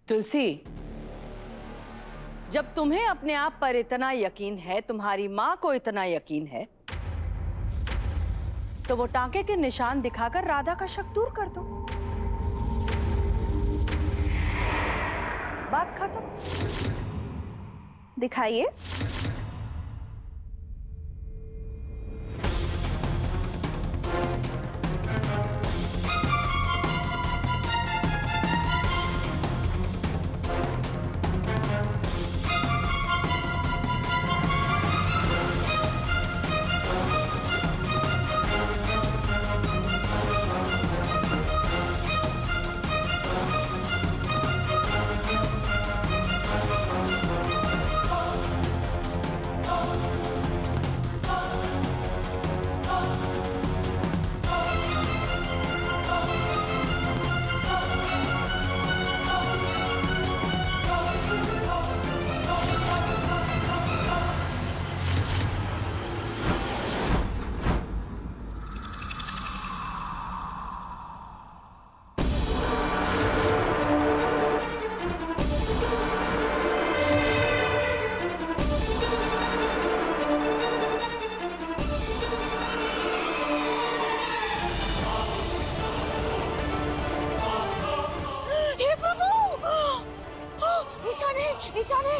तुलसी, जब तुम्हें अपने आप पर इतना यकीन है, तुम्हारी माँ को इतना यकीन है, तो वो टांके के निशान दिखाकर राधा का शक दूर कर दो। बात खत्म। दिखाइए। निशाने।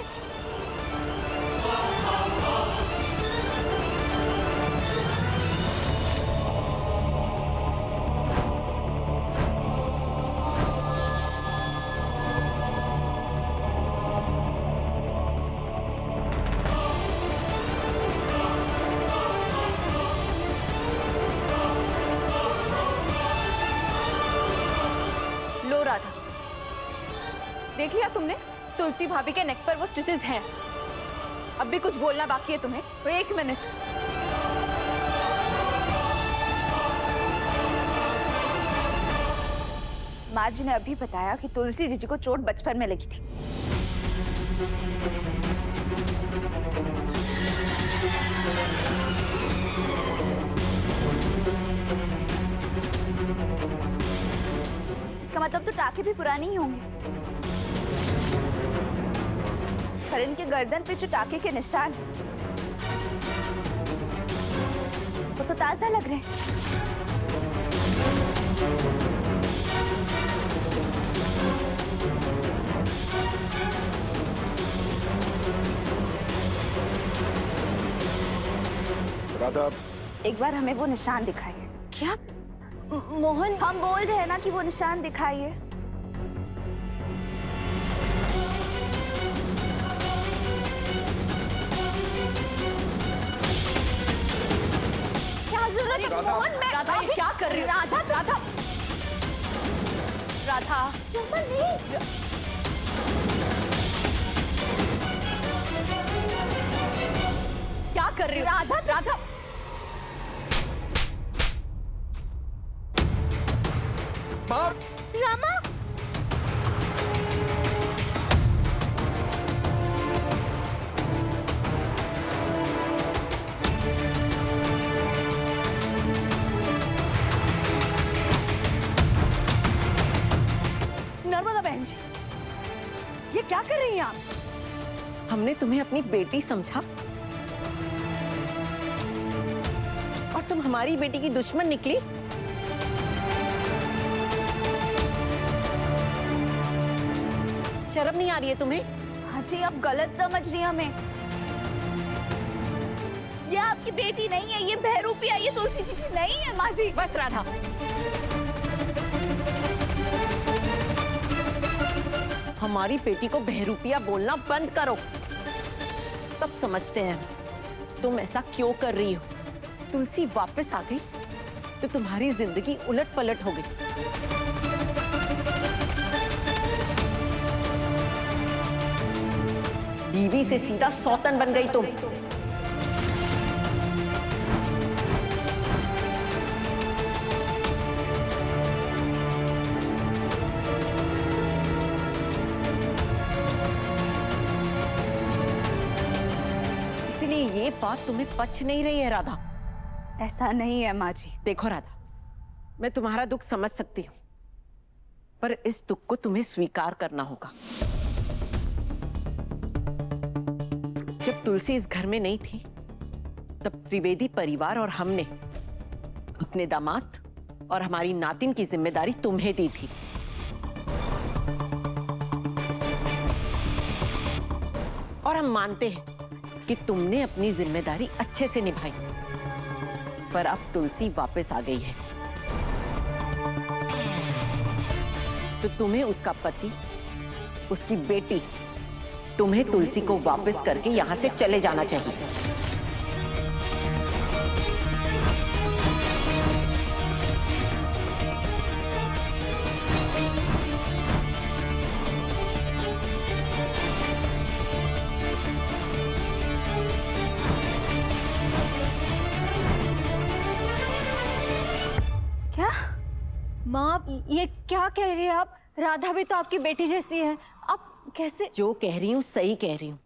लो राधा, देख लिया तुमने? तुलसी भाभी के नेक पर वो स्टिचेस हैं। अब भी कुछ बोलना बाकी है तुम्हें? तो 1 मिनट। माँ जी ने अभी बताया कि तुलसी जीजी को चोट बचपन में लगी थी। इसका मतलब तो टाके भी पुरानी ही होंगे, पर इनके गर्दन पे जो टाके के निशान हैं, वो तो ताजा लग रहे हैं। राधा, एक बार हमें वो निशान दिखाइए। क्या मोहन, हम बोल रहे हैं ना कि वो निशान दिखाइए। क्या जरूरत है मोहन? मैं राधा, ये क्या कर रही हो? राधा, राधा, राधा, क्या कर रही हो? राधा, राधा, बाप, रामा, नर्मदा बहन जी, ये क्या कर रही हैं आप? हमने तुम्हें अपनी बेटी समझा और तुम हमारी बेटी की दुश्मन निकली। शर्म नहीं आ रही है तुम्हें? हाँ जी, आप गलत समझ रही हैं हमें। ये आपकी बेटी नहीं है, ये बहरूपी है, ये तुलसी जीजी नहीं है माँ जी। बस राधा, हमारी बेटी को बहरूपिया बोलना बंद करो। सब समझते हैं तुम ऐसा क्यों कर रही हो। तुलसी वापस आ गई तो तुम्हारी जिंदगी उलट पलट हो गई। बीवी से सीधा सौतन बन गई तुम। इसलिए ये बात तुम्हें पच नहीं रही है राधा। ऐसा नहीं है माँ जी। देखो राधा, मैं तुम्हारा दुख समझ सकती हूँ, पर इस दुख को तुम्हें स्वीकार करना होगा। जब तुलसी इस घर में नहीं थी, तब त्रिवेदी परिवार और हमने अपने दामाद और हमारी नातिन की जिम्मेदारी तुम्हें दी थी। और हम मानते हैं कि तुमने अपनी जिम्मेदारी अच्छे से निभाई। पर अब तुलसी वापस आ गई है, तो तुम्हें उसका पति, उसकी बेटी, तुम्हें तुलसी को वापस करके यहां से चले जाना चाहिए। क्या माँ, आप ये क्या कह रही है? आप, राधा भी तो आपकी बेटी जैसी है, आप कैसे? जो कह रही हूं सही कह रही हूं।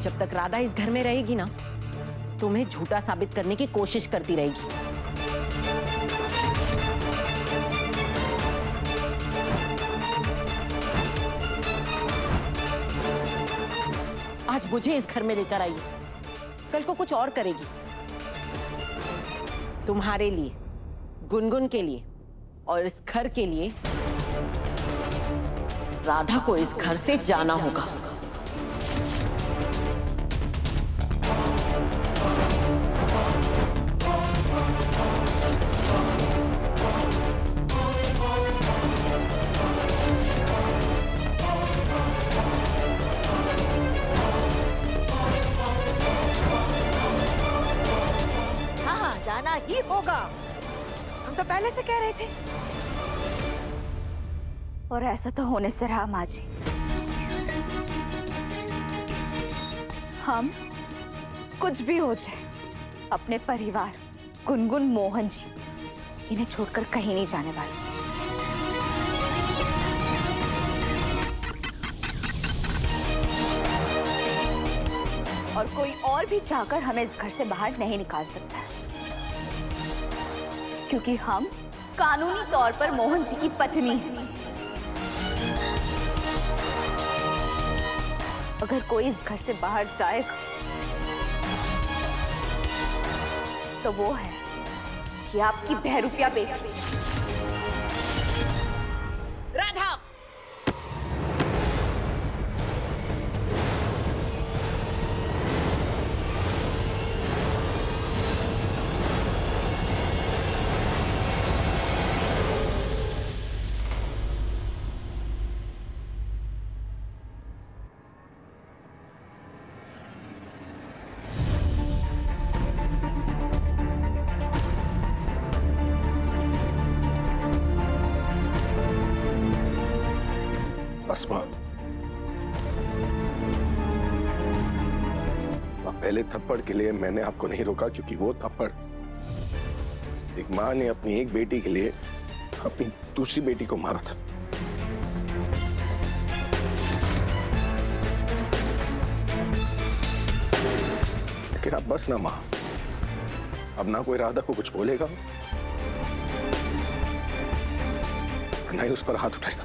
जब तक राधा इस घर में रहेगी ना, तुम्हें झूठा साबित करने की कोशिश करती रहेगी। आज मुझे इस घर में लेकर आई, कल को कुछ और करेगी। तुम्हारे लिए, गुनगुन के लिए और इस घर के लिए राधा को इस घर से जाना होगा। जाना ही होगा, हम तो पहले से कह रहे थे। और ऐसा तो होने से रहा माँ जी। हम कुछ भी हो जाए, अपने परिवार, गुनगुन, मोहन जी, इन्हें छोड़कर कहीं नहीं जाने वाले। और कोई और भी चाहकर हमें इस घर से बाहर नहीं निकाल सकता है, क्योंकि हम कानूनी तौर पर मोहन जी की पत्नी हैं। अगर कोई इस घर से बाहर जाएगा तो वो है ये आपकी बहरूपिया बेटी राधा। बस माँ, पहले थप्पड़ के लिए मैंने आपको नहीं रोका, क्योंकि वो थप्पड़ एक माँ ने अपनी एक बेटी के लिए अपनी दूसरी बेटी को मारा था। लेकिन अब बस ना माँ, अब ना कोई राधा को कुछ बोलेगा, ना ही उस पर हाथ उठाएगा।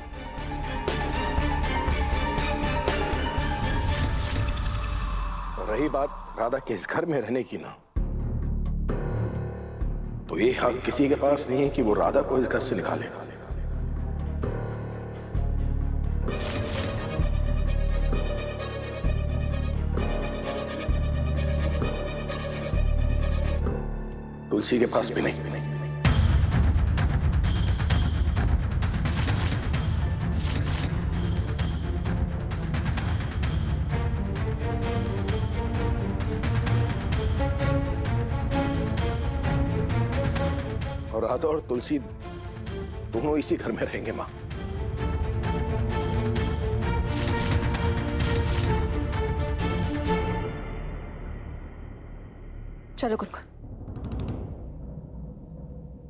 रही बात राधा के इस घर में रहने की ना, तो ये हक किसी के पास नहीं है कि वो राधा को इस घर से निकालेगा। तुलसी के पास भी नहीं। और राधा और तुलसी दोनों इसी घर में रहेंगे मां। चलो गुनगुन।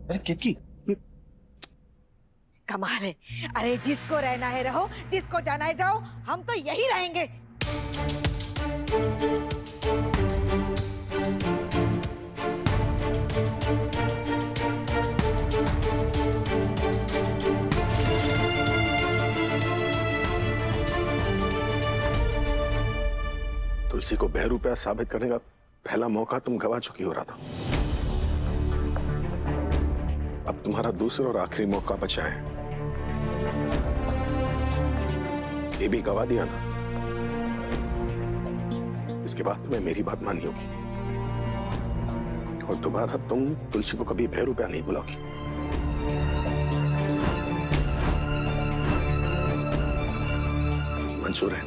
अरे केतकी, कमाल है। अरे जिसको रहना है रहो, जिसको जाना है जाओ, हम तो यही रहेंगे। तुलसी को बहरूपिया साबित करने का पहला मौका तुम गवा चुकी हो रहा था। अब तुम्हारा दूसरा और आखिरी मौका बचा है, ये भी गवा दिया ना। इसके बाद तुम्हें मेरी बात माननी होगी और दोबारा तुम तुलसी को कभी बहरूपिया नहीं बुलाओगी। मंजूर है?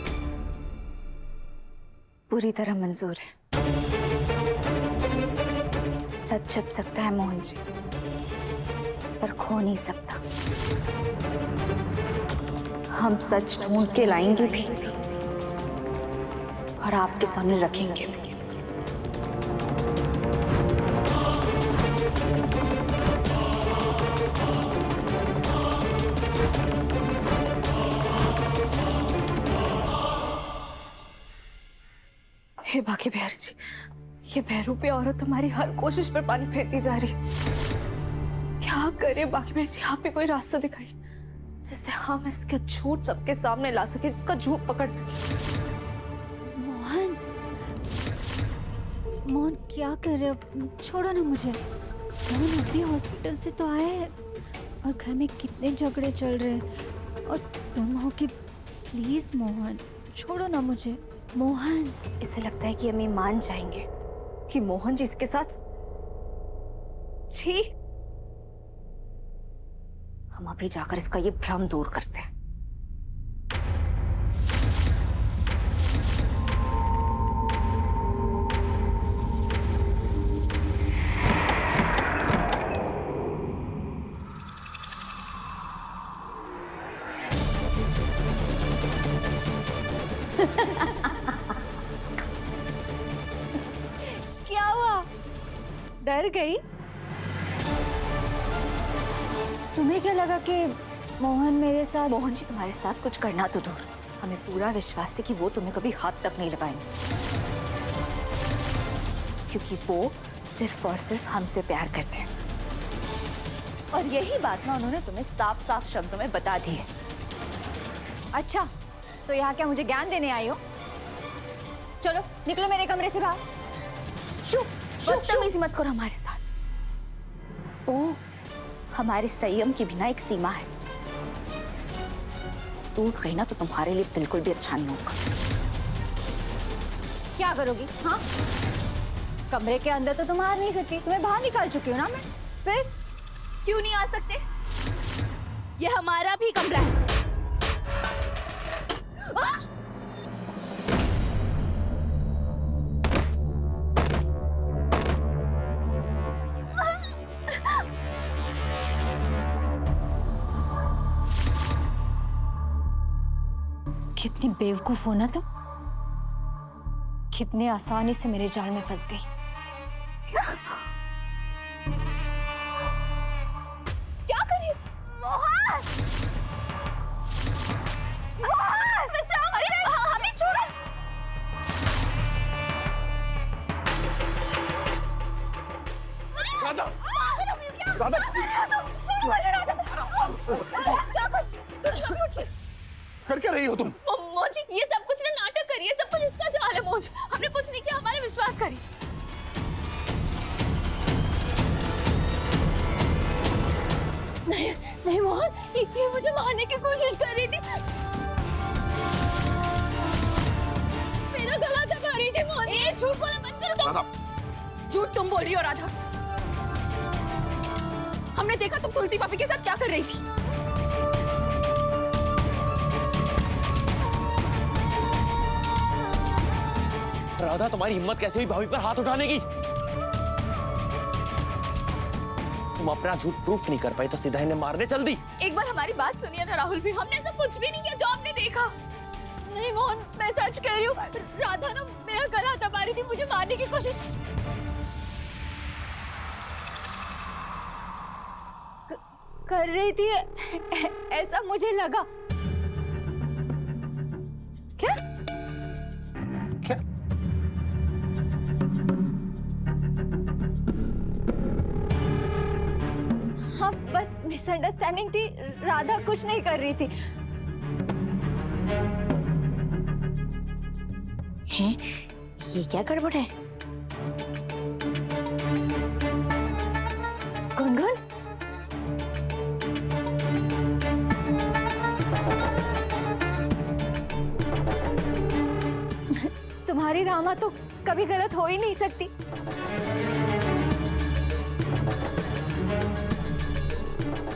पूरी तरह मंजूर है। सच छिप सकता है मोहन जी, पर खो नहीं सकता। हम सच ढूंढ के लाएंगे भी और आपके सामने रखेंगे भी। हे बाकी बिहारी जी, ये बहरूपिया औरत हमारी हर कोशिश पर पानी फेरती जा रही है। क्या करे बाकी बिहारी जी, आप भी कोई रास्ता दिखाइए जिससे हम इसके झूठ सबके सामने ला सके, जिसका झूठ पकड़ सके। मोहन, मोहन क्या कर रहे हो? छोड़ो ना मुझे। मोहन अभी हॉस्पिटल से तो आए हैं और घर में कितने झगड़े चल रहे हैं और तुम हो कि प्लीज मोहन छोड़ो ना मुझे। मोहन, इसे लगता है कि अम्मी मान जाएंगे कि मोहन जी इसके साथ। छी, हम अभी जाकर इसका ये भ्रम दूर करते हैं। क्या हुआ? डर गई? तुम्हें क्या लगा कि मोहन मेरे साथ? मोहन जी तुम्हारे साथ कुछ करना तो दूर, हमें पूरा विश्वास है कि वो तुम्हें कभी हाथ तक नहीं लगाएंगे, क्योंकि वो सिर्फ और सिर्फ हमसे प्यार करते हैं। और यही बात ना उन्होंने तुम्हें साफ साफ शब्दों में बता दी है। अच्छा, तो यहाँ क्या मुझे ज्ञान देने आई हो? चलो निकलो मेरे कमरे से बाहर। बदतमीजी मत करो हमारे साथ। ओह, हमारे संयम की भी ना एक सीमा है। टूट गई ना तो तुम्हारे लिए बिल्कुल भी अच्छा नहीं होगा। क्या करोगी? हाँ, कमरे के अंदर तो तुम आ नहीं सकती, तुम्हें बाहर निकाल चुकी हूँ ना मैं। फिर क्यों नहीं आ सकते? ये हमारा भी कमरा है। कितनी बेवकूफ हो ना तुम, कितने आसानी से मेरे जाल में फंस गई। क्या करिए? मोहन! मोहन! बचाओ मुझे! हमें छोड़ो! राधा! राधा! छोड़ो मुझे, राधा! कर क्या रही हो तुम? मोजी, ये सब कुछ ना नाटक करिए, सब कुछ इसका चाल है। मोज, हमने कुछ नहीं किया, हमारे विश्वास करिए। नहीं नहीं मोहन, ये मुझे मारने की कोशिश कर रही थी, मेरा गला दबा रही थी। मोहन, ये झूठ बोलना बंद करो तुम। राधा! झूठ तुम बोल रही हो राधा। हमने देखा तुम तुलसी भाभी के साथ क्या कर रही थी। राधा, तुम्हारी हिम्मत कैसे हुई भाभी पर हाथ उठाने की? तुम अपना झूठ प्रूफ नहीं कर पाई तो सीधा इन्हें मारने चल दी। एक बार हमारी बात सुनिए ना राहुल भी, हमने ऐसा कुछ भी नहीं किया जो आपने देखा। नहीं मोहन, मैं सच कह रही हूँ, राधा ना मेरा गला दबा रही थी, मुझे मारने की कोशिश कर रही थी, ऐसा मुझे लगा। क्या? क्या? हाँ, बस मिसअंडरस्टैंडिंग थी, राधा कुछ नहीं कर रही थी। हैं? ये क्या गड़बड़ है? गुनगुन, तुम्हारी रामा तो कभी गलत हो ही नहीं सकती।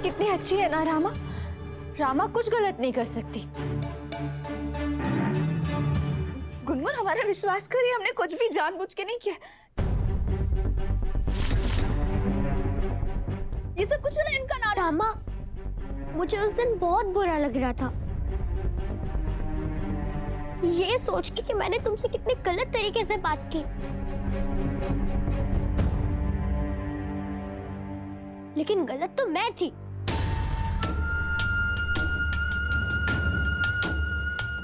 कितनी अच्छी है ना रामा। रामा कुछ गलत नहीं कर सकती। गुनगुन, हमारा विश्वास करिए, हमने कुछ भी जानबूझ के नहीं किया। ये सब कुछ ना इनका नाटक। रामा, मुझे उस दिन बहुत बुरा लग रहा था, ये सोच के कि मैंने तुमसे कितने गलत तरीके से बात की। लेकिन गलत तो मैं थी,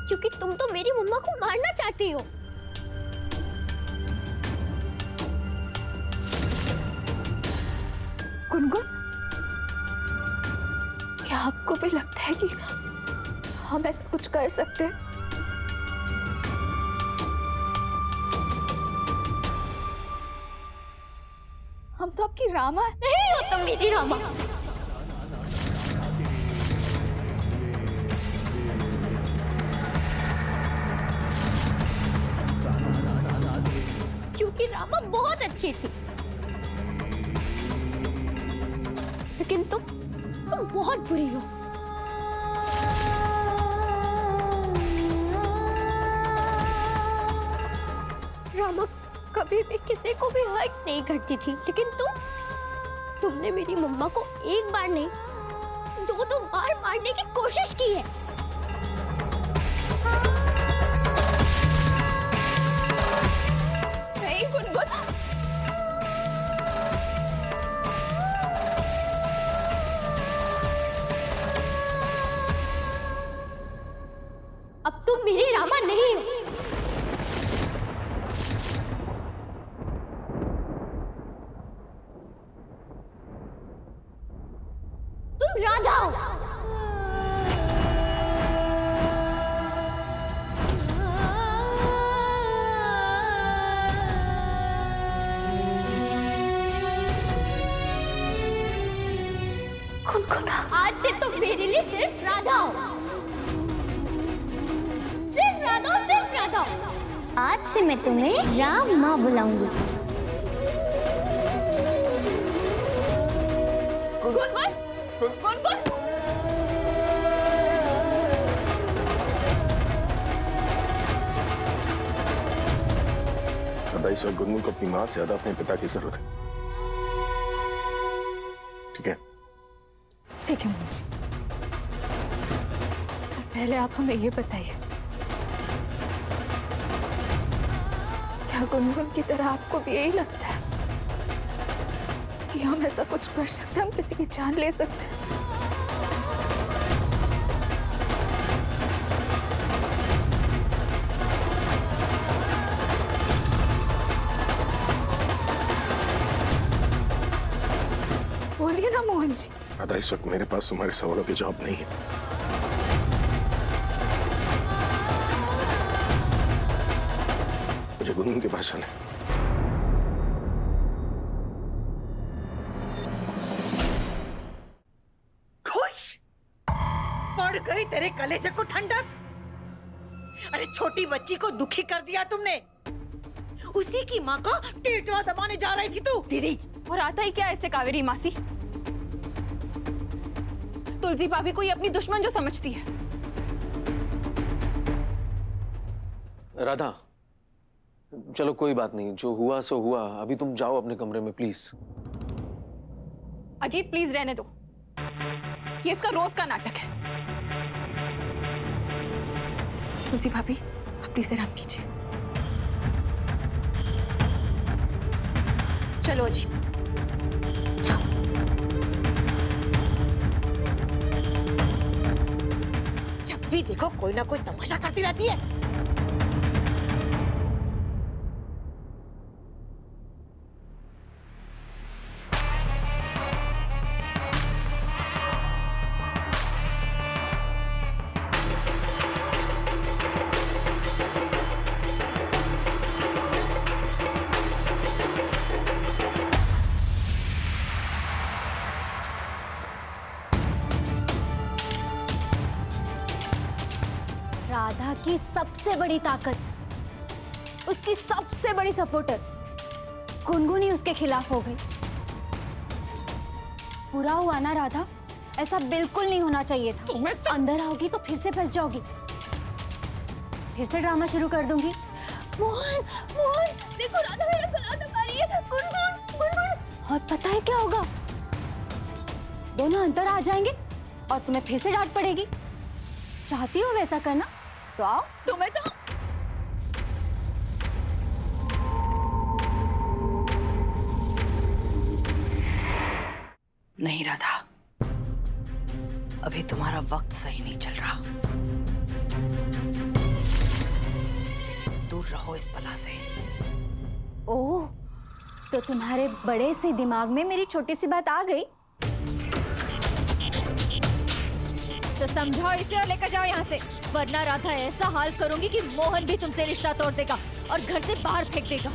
क्योंकि तुम तो मेरी मम्मा को मारना चाहती हो। गुनगुन, क्या आपको भी लगता है कि हम ऐसा कुछ कर सकते हैं? हम तो आपकी रामा है। नहीं हो तुम मेरी रामा। क्योंकि रामा बहुत अच्छी थी, लेकिन तुम बहुत बुरी हो। रामा कभी भी किसी को भी हर्ट नहीं करती थी, लेकिन तुमने मेरी मम्मा को एक बार नहीं, दो बार मारने की कोशिश की है। नहीं गुनगुन, अब तुम मेरी रामा नहीं हो। तुम राधा हो। गुनगुन, आज से तुम मेरे लिए सिर्फ राधा हो। सिर्फ राधा हो, सिर्फ राधा हो। आज से मैं तुम्हें राम माँ बुलाऊंगी। गुनगुन, गुनगुन, दादा, इस वक्त गुनगुन को अपनी माँ से ज्यादा अपने पिता की जरूरत है। ठीक है? ठीक है मुझे। पहले आप हमें ये बताइए, क्या गुनगुन की तरह आपको भी यही लगता है कि हम ऐसा कुछ कर सकते हैं, हम किसी की जान ले सकते हैं? बोलिए ना मोहन जी। दादा, इस वक्त मेरे पास तुम्हारे सवालों के जवाब नहीं है। मुझे गुनगुन के पास जाना है। खुश पड़ गई तेरे कलेजे को ठंडक। अरे छोटी बच्ची को दुखी कर दिया तुमने। उसी की माँ को टेटवा दबाने जा रही थी तू। दीदी, और आता ही क्या ऐसे कावेरी मासी? तुलसी भाभी को ये अपनी दुश्मन जो समझती है। राधा, चलो कोई बात नहीं, जो हुआ सो हुआ। अभी तुम जाओ अपने कमरे में प्लीज। अजीत प्लीज रहने दो, ये इसका रोज का नाटक है। तुलसी भाभी आप प्लीज आराम कीजिए। चलो अजीत, जाओ। जब भी देखो कोई ना कोई तमाशा करती रहती है। राधा की सबसे बड़ी ताकत, उसकी सबसे बड़ी सपोर्टर गुनगुन ही उसके खिलाफ हो गई। बुरा हुआ ना राधा, ऐसा बिल्कुल नहीं होना चाहिए था। तुम्हें तो... अंदर आओगी तो फिर से फंस जाओगी, फिर से ड्रामा शुरू कर दूंगी। मोहन, मोहन, देखो राधा मेरा गला दबा रही है। गुनगुन, गुनगुन। और पता है क्या होगा? दोनों अंदर आ जाएंगे और तुम्हें फिर से डांट पड़ेगी। चाहती हो वैसा करना तो आओ। तुम्हें तो नहीं राधा, अभी तुम्हारा वक्त सही नहीं चल रहा। दूर रहो इस बला से। ओह, तो तुम्हारे बड़े से दिमाग में मेरी छोटी सी बात आ गई। तो समझाओ इसे और लेकर जाओ यहाँ से, वरना राधा ऐसा हाल करूंगी कि मोहन भी तुमसे रिश्ता तोड़ देगा और घर से बाहर फेंक देगा।